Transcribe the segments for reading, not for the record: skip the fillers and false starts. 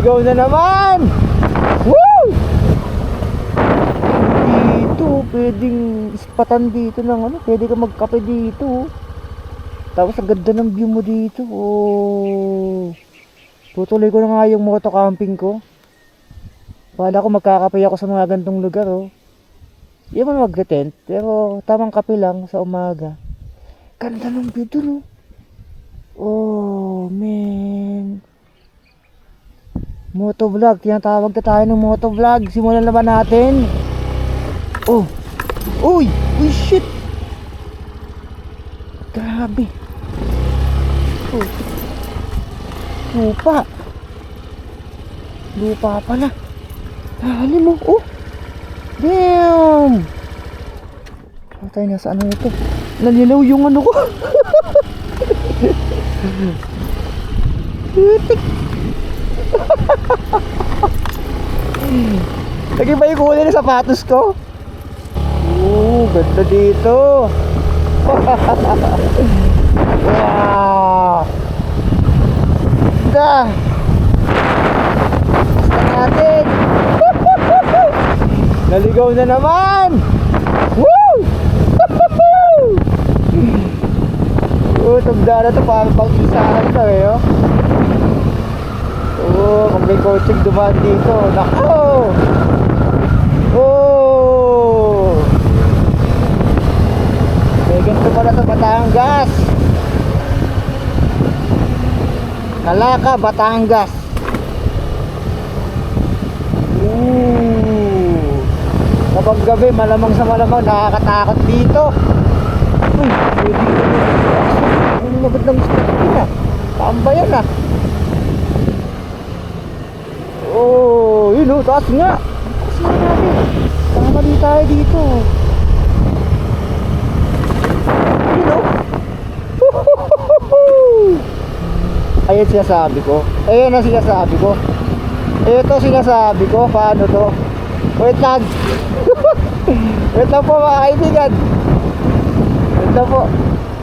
Naligaw na naman! Woo! Dito, pwedeng ispatan dito ng ano, pwede ka magkape dito. Tapos ang ganda ng view mo dito. Oh. Tutuloy ko na nga yung moto camping ko. Wala ko magkakape ako sa mga gantong lugar, oh. Hindi mo mag-tent, pero tamang kape lang sa umaga. Ganda ng view dun, oh. Oh, man. Motovlog, tinatawag na tayo ng motovlog. Simulan na ba natin? Oh. Uy! Uy, shit! Grabe. Oh. Lupa. Lupa pala. Lalim mo. Oh. Damn. Tayo nasa ano ito? Nalilaw yung ano ko. Putik. Lagi ba yung kulay ng sapatos ko? Ganda dito. Wow. Ganda. Basta natin. Naligaw na naman. Woo! Tugda na ito para pang-isahan na eh, oh. Kung may coaching dumaan dito, nako! Oh! May ganito pala sa Batangas. Nalaka, Batangas. Kapag gabi, malamang sa malamang, nakakatakot dito. Uy, pwede yung labad ng stop na. Tambayan na. Oh, yun o, taas nga. Taas nga natin. Kamali tayo dito. Yun o. Ayan sinasabi ko. Ayan ang sinasabi ko. Ito sinasabi ko. Paano to? Wait lang. Wait lang po mga kaibigan. Wait lang po.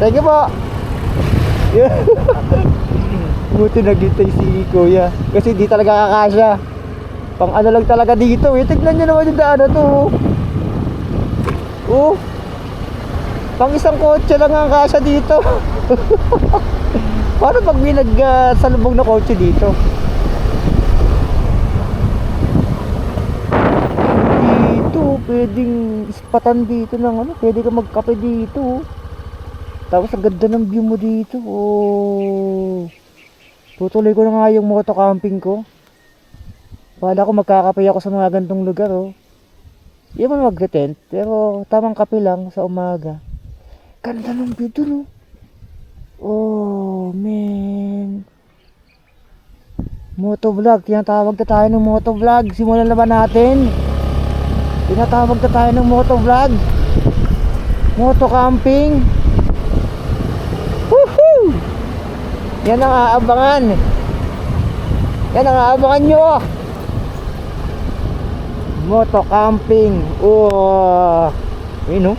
Thank you po. Buti naghintay si Kuya. Kasi di talaga kakasya. Pang ano lang talaga dito. Tignan nyo naman yung daan na to. Oh. Pang isang kotse lang ang kasya dito. Paano pag may nagsalubog na kotse dito? Dito, pwedeng ispatan dito ng ano. Pwede ka magkape dito. Tapos ang ganda ng view mo dito. Oh. Tutuloy ko na nga yung moto camping ko. Wala ko magkakape ako sa mga gantong lugar, oh. Hindi mo mag-tent, pero tamang kape lang sa umaga. Ganda ng view dun, oh. Oh, man. Motovlog, tinatawag na tayo ng motovlog. Simulan na ba natin? Tinatawag na tayo ng motovlog. Moto camping. Woohoo! Yan ang aabangan. Yan ang aabangan nyo. Moto camping. Oh, yun, oh.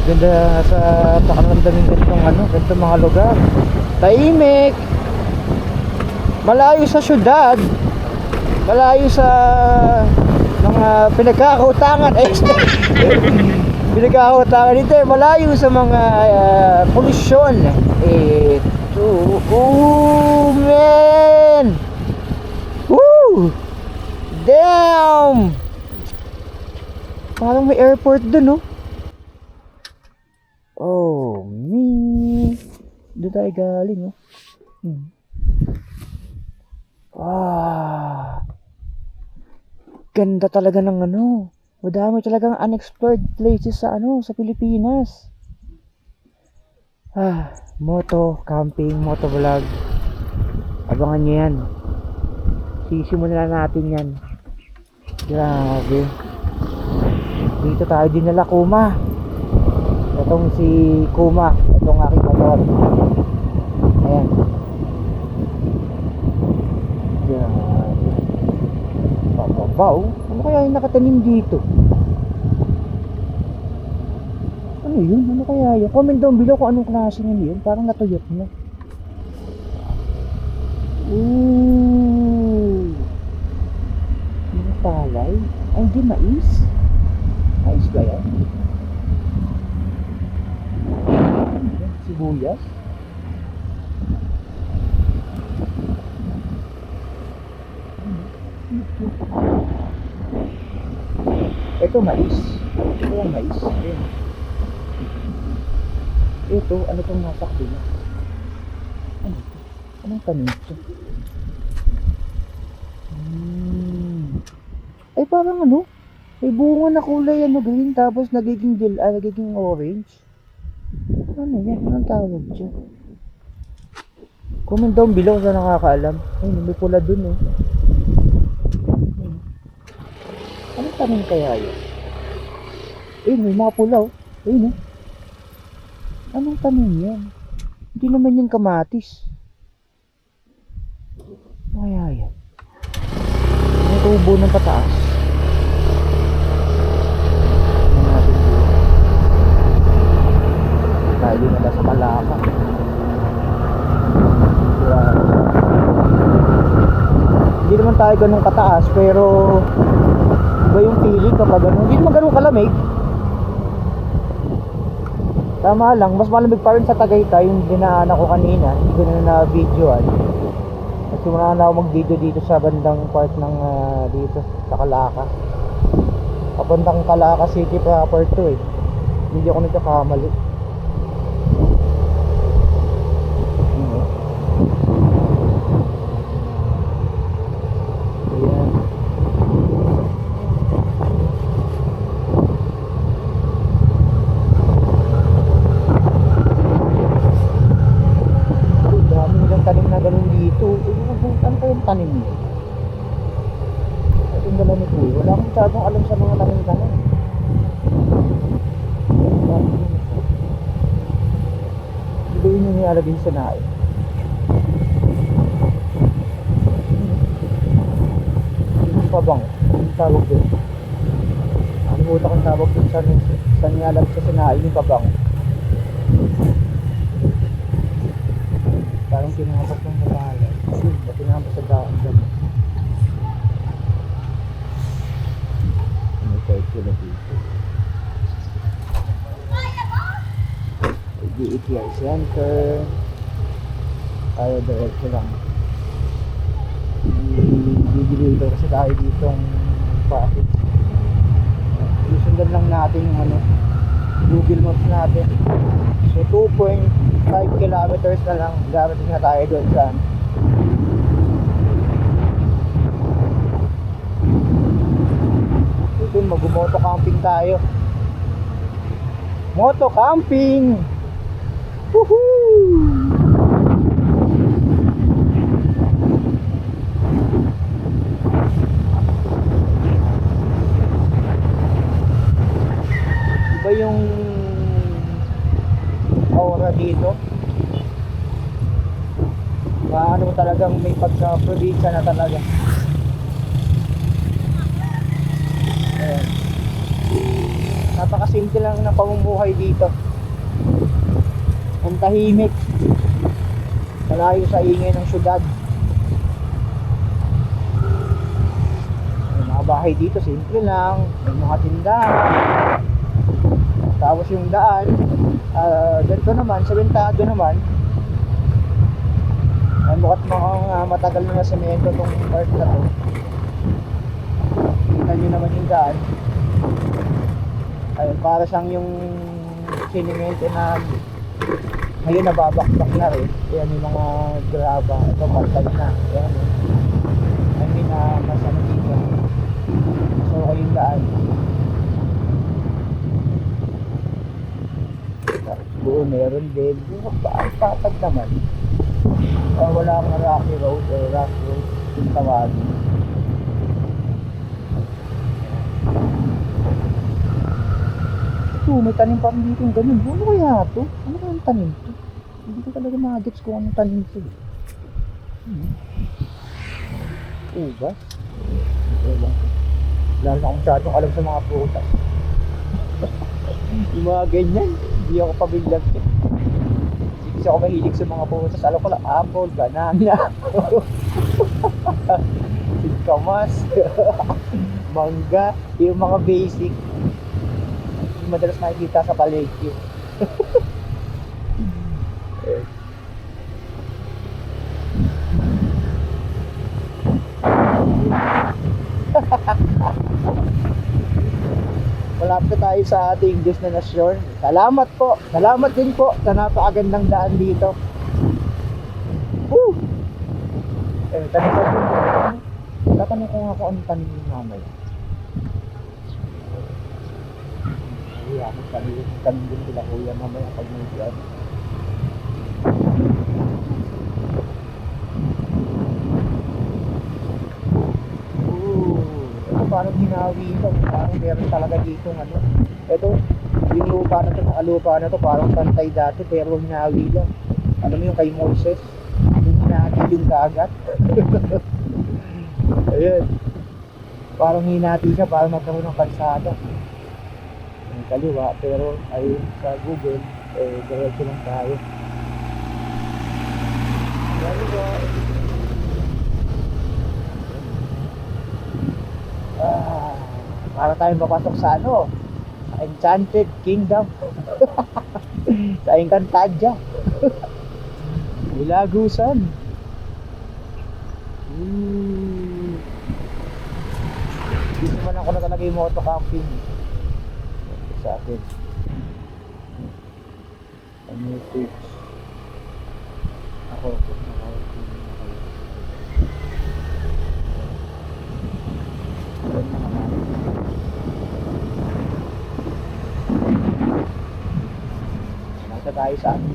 Ganda sa pakaramdamin ganitong ano, ganitong mga lugar. Tahimik. Malayo sa syudad. Malayo sa mga pinagkakautangan. Pinagkakautangan dito, malayo sa mga polusyon. Oh man. Woo! Damn. Parang may airport dun, no? Oh, man. Doon tayo galing, oh. Ganda talaga ng ano. Madami talagang unexplored places sa ano, sa Pilipinas. Moto camping, moto vlog. Abangan nyo yan. Sisimulan natin yan. Grabe. Dito tayo dinala Kuma. Itong si Kuma. Itong aking motor. Ayan. Grabe. Papabaw. Ano kaya yung nakatanim dito? Ano Ano yun? Ano kaya yun? Comment down below kung anong klase nyo yun. Parang natuyot na. Ooh. Ano palay? Ay, hindi mais. Mais ba yan? Sibuyas. Ito mais. Ito yung mais. Ayan. Ito, ano itong nasa kabila? Ano ito? Anong tanim ito? Ay parang ano? May bunga na kulay ano green tapos nagiging nagiging orange. Ano yan? Anong tawag dyan? Comment down below sa nakakaalam. Ay, may pula dun eh. Anong tanim kaya yun? Eh, may mga pula oh. Ayun oh. Anong tanim yan? Hindi naman yan kamatis. Ano kaya yan? May tubo ng pataas. Ano natin dito? Tayo nila sa Malaka. Hindi naman tayo ganun kataas pero iba yung feeling kapag ganun. Hindi naman ganun kalamig. Tama lang, mas malamig pa rin sa Tagaytay yung dinaanan ko kanina. Hindi ko na videoan. Kasi wala na ako mag video dito sa bandang part ng dito sa Calacas. Papuntang Calacas City proper to eh. Hindi ako nagkakamali. Tanim niya. At yung dala ni Kuya, wala akong masyadong alam sa mga tanim-tanim. Hindi yun yung nilalagay sa nae. Yung pabang, yung tawag doon. Nakalimutan kong tawag doon sa nilalagay sa sinae, yung pabang. Parang tinapos ng mabahala. Kasi tinapos sa daan dyan. May kahit sila dito. GETI Center. Tayo diretso lang. Bibili ito kasi tayo ditong package. Susundan lang natin yung ano, Google Maps natin. So 2.5 kilometers na lang darating na tayo doon sa ito, mag-moto camping tayo. Moto camping! Woohoo! Iba yung aura dito. Ano talagang may pagka-probinsya na talaga. Ayan. Napakasimple lang ng pamumuhay dito. Ang tahimik. Malayo sa ingay ng syudad. May mga bahay dito, simple lang. May mga tindahan. Tapos yung daan, ganito naman, sabintado naman. Ay mukhang matagal na semento tong part na to. Tingnan nyo naman yung daan. Ayun, para siyang yung sinimento na ngayon nababakbak na rin. Ayan yung mga graba. Ito patag na. Ayan o. I mean, mas ano dito. So yung daan. Doon meron din. Patag naman. Wala kang rocky road o rock road yung tawagin. Ito, may tanim pa rin dito yung ganun. Ano kaya ito? Ano kaya yung tanim ito? Hindi ko talaga ma-gets kung anong tanim ito. Ubas? Wala akong masyadong alam sa mga prutas. Yung mga ganyan, hindi ako pamilyar. Kasi ako mahilig sa mga putas. Alam ko lang, apple, banana, singkamas, mangga, yung mga basic. Yung madalas nakikita sa palengke. Malapit tayo sa ating destinasyon. Salamat po. Salamat din po sa napakagandang daan dito. Woo! Tanong ko din. Tatanong ko nga kung anong tanim yung mamaya. Kuya, magtanong din sila kuya mamaya pag may vlog. Paano ginawi ito? Parang meron talaga dito ano. Ito, yung lupa na to, lupa na to parang pantay dati pero hinawi lang. Ano mo yung kay Moises? Yung hinati yung dagat. Ayun. Parang hinati siya para magkaroon ng kalsada. Yung kaliwa pero ay sa Google diretso lang tayo. Para tayong papasok sa ano, sa Enchanted Kingdom. Sa Encantadia. Ilagusan. Dito naman ako na talaga yung moto camping sa akin. Ano yung ako tayo sa ating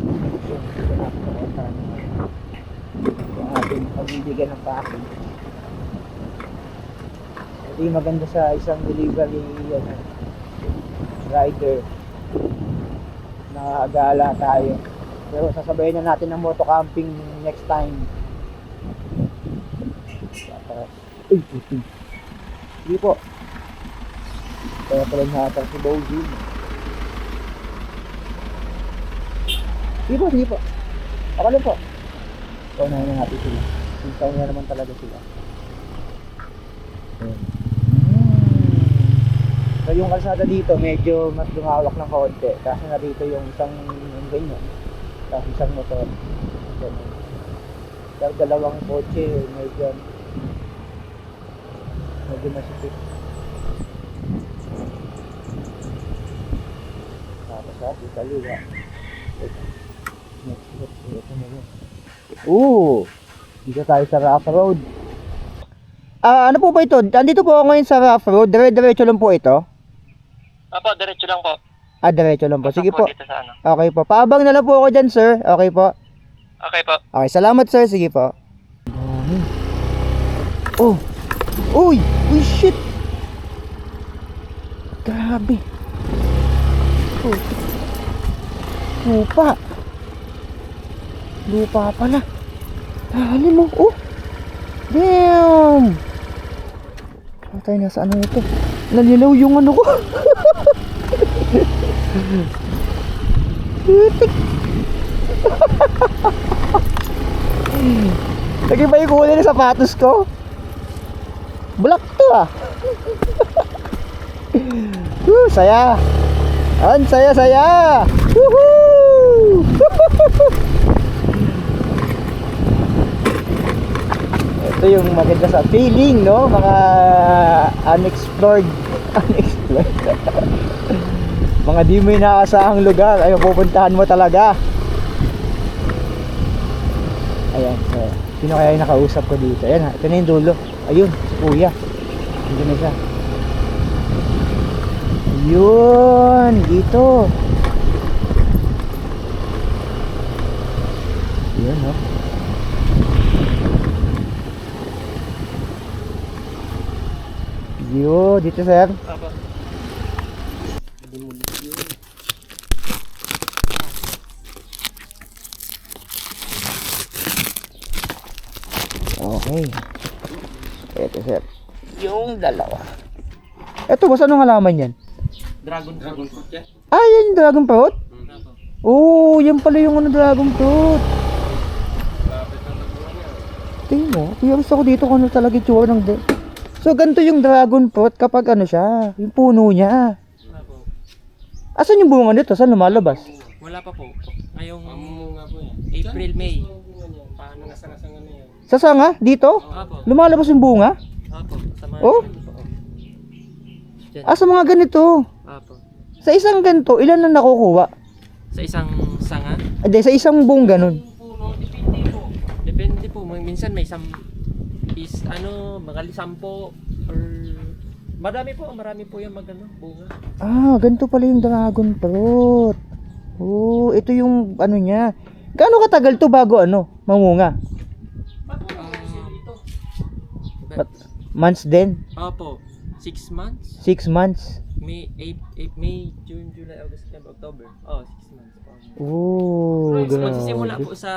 yung ating pagbibigyan ng packing. Ito yung maganda sa isang delivery rider, nakagala tayo pero sasabayin na natin ng moto camping next time. Uy, hindi po kaya pala natin si Bozy. Sige po. Ako lang po. Paunahin na natin sila. Sintaw na naman talaga sila. So yung kalsada dito medyo mas lumawak ng konti. Kasi na dito yung isang ganyan. Tapos isang motor. Ganyan. Pero dalawang kotse medyo masipit. Tapos sa kaliwa. Dito tayo sa Rough Road. Ano po ba ito? Andito po ako ngayon sa Rough Road. Diretso lang po ito? Opo, diretso lang po. Diretso lang po. Sige po. Dito sa ano. Okay po. Paabang na lang po ako dyan, sir. Okay po. Okay po. Okay, salamat, sir. Sige po. Oh. Uy, shit. Grabe. Lupa pala. Lalim mo. Oh. Damn. Patay na sa ano ito. Nalilaw yung ano ko. Titik. Lagi ba yung kulay ng sapatos ko? Black to ah. Saya. An saya. Woohoo! Ito yung maganda sa feeling, no? Mga unexplored. Mga di mo inaasahang lugar ay pupuntahan mo talaga. Ayan, sino kaya yung nakausap ko dito? Ayan, ito na yung dulo. Ayun, si kuya. Hindi na siya. Ayun, dito. Ayun, no? Yo, dito sir. Okay. Ito sir. Yung dalawa. Ito, basta anong halaman yan? Dragon fruit yan. Ah, yan yung dragon fruit? Opo. Oo, yan pala yung ano, dragon fruit. Lapit na nabuhan niya. Tingin mo, curious ako dito kung ano talaga yung tsura ng So, ganito yung dragon fruit kapag ano siya, yung puno niya. Opo. Asan yung bunga nito? Saan lumalabas? Wala pa po. Ngayong Nga po yan. April, May. Paano nasanga-sanga na yan? Sa sanga? Dito? Opo. Lumalabas yung bunga? Opo. Sa mga Oh? Diyan. Ah, sa mga ganito. Opo. Sa isang ganito, ilan na nakukuha? Sa isang sanga? Hindi, sa isang buong ganun. Puno, depende po. Depende po. Minsan may mga 10 or marami po yung bunga. Ah, ganito pala yung dragon fruit. Oh, ito yung ano niya. Gaano katagal to bago mamunga? Months din? Opo. 6 months? 6 months? May, June, July, August, September, October. 6 months po. Oh, Magsisimula grabe. po sa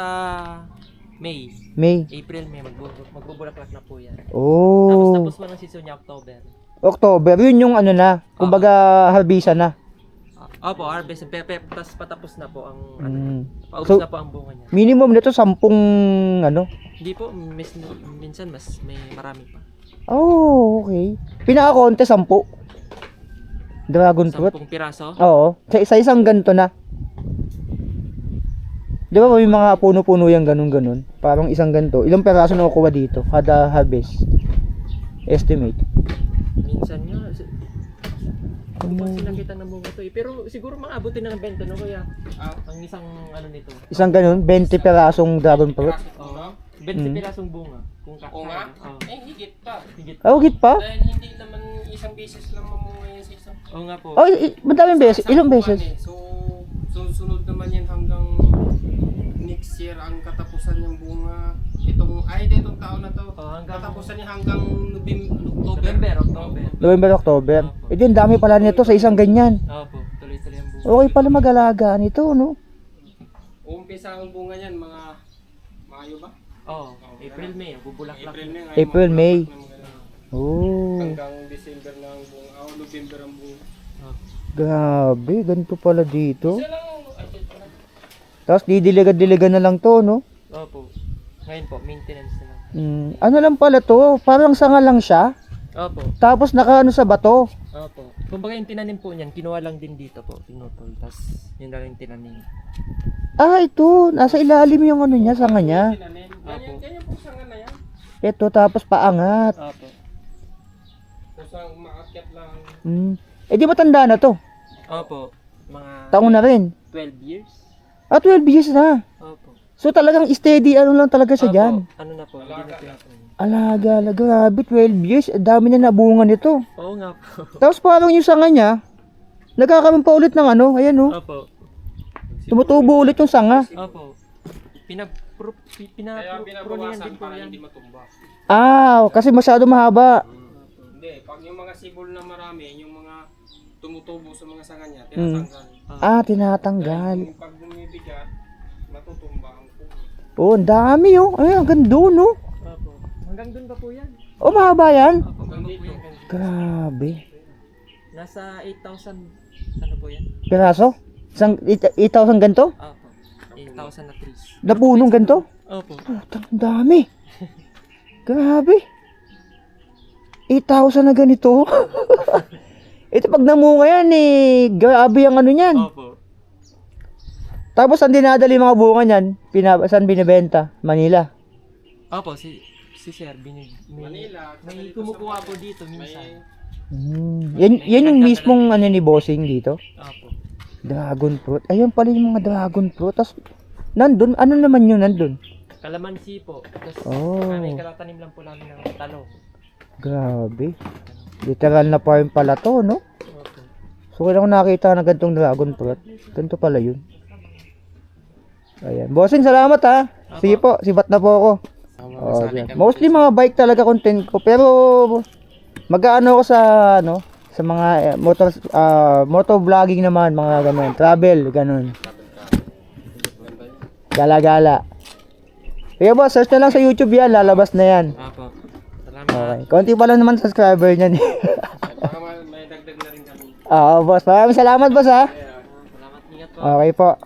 May, May. April, May, magbubulaklak na po yan. Oh, Tapos po ng season niya, October. October. Yun yung kumbaga harvesta na. Opo, harvest. Tapos patapos na po ang, paubos So, na po ang bunga niya. minimum nito 10 Hindi po, minsan mas may marami pa. Oh, okay. Pinaka-konti 10. Dragon fruit. 10 piraso. Oo. Sa isang ganito na. Di ba may mga puno-puno yung ganun-ganun? Parang isang ganito. Ilang peraso na kukuha dito? Kada harvest? Estimate. Minsan nga, hindi ko kasi nakita ng bunga to eh. Pero siguro maabutin na ng 20, no kuya? Ang isang nito. Isang ganun, 20 perasong dragon fruit. Oo. 20 pirasong bunga. Kung Oo nga? Oo. Higit pa. Higit. Oh, higit pa? Dahil hindi naman isang beses lang mamunga yan sa isang. Oo nga po. Oh, madaming beses. Ilang beses? So, sunod naman yan hanggang next year ang katapusan ng bunga. Itong taon na to. Katapusan niya hanggang November, October. November, October. Eh, di, ang dami pala nito sa isang ganyan. Opo, tuloy-tuloy ang bunga. Okay pala mag-alaga nito, no? Umpisa ang bunga niyan mga Mayo ba? Oo, April, May, bubulaklak. April na ngayon, April, May. mga- Oh, hanggang December na ang bunga. November ang bunga. grabe. Ganito pala dito. Isa lang, Tapos didiligan-diligan na lang to, no? Opo. Ngayon po, maintenance na lang. Ano lang pala to? Parang sanga lang siya. Opo. Tapos nakaano sa bato. Opo. Kumbaga yung tinanim po niyan, kinuha lang din dito po, pinutol. Tapos yun lang yung tinanim. Ah, ito. Nasa ilalim yung ano niya, sanga niya. tinanim. Ganyan po sanga na yan. Ito, tapos paangat. Opo. Kung saan umaakyat lang. Eh di matanda na to. Opo. Mga Taon na rin. 12 years. Ah, 12 years na. Opo. So talagang steady lang talaga siya dyan. Ano na po, hindi na pinapon. Alaga, grabe, 12 years. Ang dami na nabunga nito. Oo nga po. Tapos parang yung sanga niya, nagkakaroon pa ulit ng ayan oh. Opo. Tumutubo ulit yung sanga. Opo. Kaya Pinaprunihan binabawasan din po para yan. hindi matumba. Ah, kasi masyado mahaba. Hindi, pag yung mga sibol na marami, yung mga tumutubo sa mga sanga niya, tinatanggal. Ah, tinatanggal. Kung pag bumibigat, matutumba ang puno. Oh, ang dami oh. Ay, hanggang doon oh. Opo. Hanggang dun pa po yan. Oh, mahaba yan. Opo, hanggang po yan. Grabe. Nasa 8,000, ano po yan? Piraso? Isang 8,000 ganito? Opo. 8,000 na trees. Na punong ganito? Opo. Putang dami. Grabe. 8,000 na ganito. Ito pag namunga yan grabe ang ano niyan. Opo. Tapos ang dinadali mga bunga niyan, saan binibenta? Manila. Opo, si Sir, Manila, may kumukuha po dito minsan. Yan yung mismong ni bossing dito. Opo. Dragon fruit. Ayun pala yung mga dragon fruit. Tapos, nandun, ano naman yun nandun? Kalamansi po. Tapos Oh. may kalatanim lang po namin ng talong. Grabe. Literal na farm pala to, no? Opo. So, kailan ko nakita na gantong dragon fruit. Ganito pala yun. Ayan. Bossing, salamat ha. Sige po, sibat na po ako. Oh, yeah. Mostly mga bike talaga content ko. Pero, mag-ano ako sa mga motor vlogging naman, mga ganun. Travel, ganun. Gala-gala. Kaya boss, search na lang sa YouTube yan, lalabas na yan. Opo. Salamat. Okay. Konti pa lang naman subscriber niyan. Baka may dagdag na rin kami. Oo, boss. Maraming salamat, boss ha. Kaya, Okay po.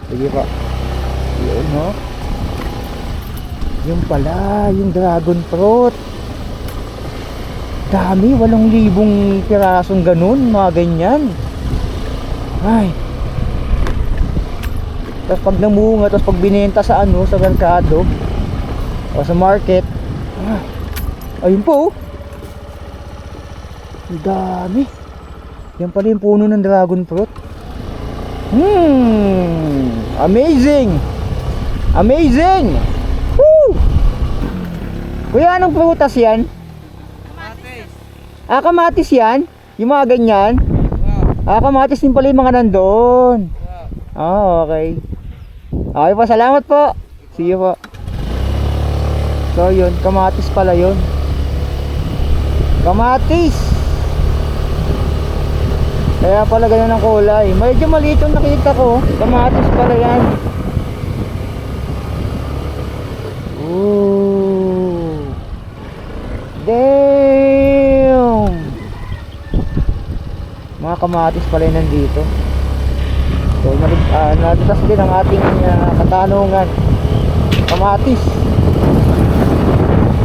Sige po. Yun, no? Yung pala, yung dragon fruit. Dami, 8,000 pirasong ganun, mga ganyan. Ay. Tapos pag namunga, tapos pag binenta sa ano, sa merkado o sa market, ayun po, oh. Ang dami. Yan pala yung puno ng dragon fruit. Amazing. Amazing. Woo! Kuya, anong prutas yan? Kamatis yan? Yung mga ganyan? Kamatis din pala yung mga nandun. Okay. Okay po, salamat po. See you po. So yun, kamatis pala yun. Kamatis. Kaya pala ganyan ang kulay. Medyo maliit yung nakita ko. Kamatis pala yan. Ooh. Damn. Mga kamatis pala yung nandito. So nalutas din ang ating katanungan. Kamatis.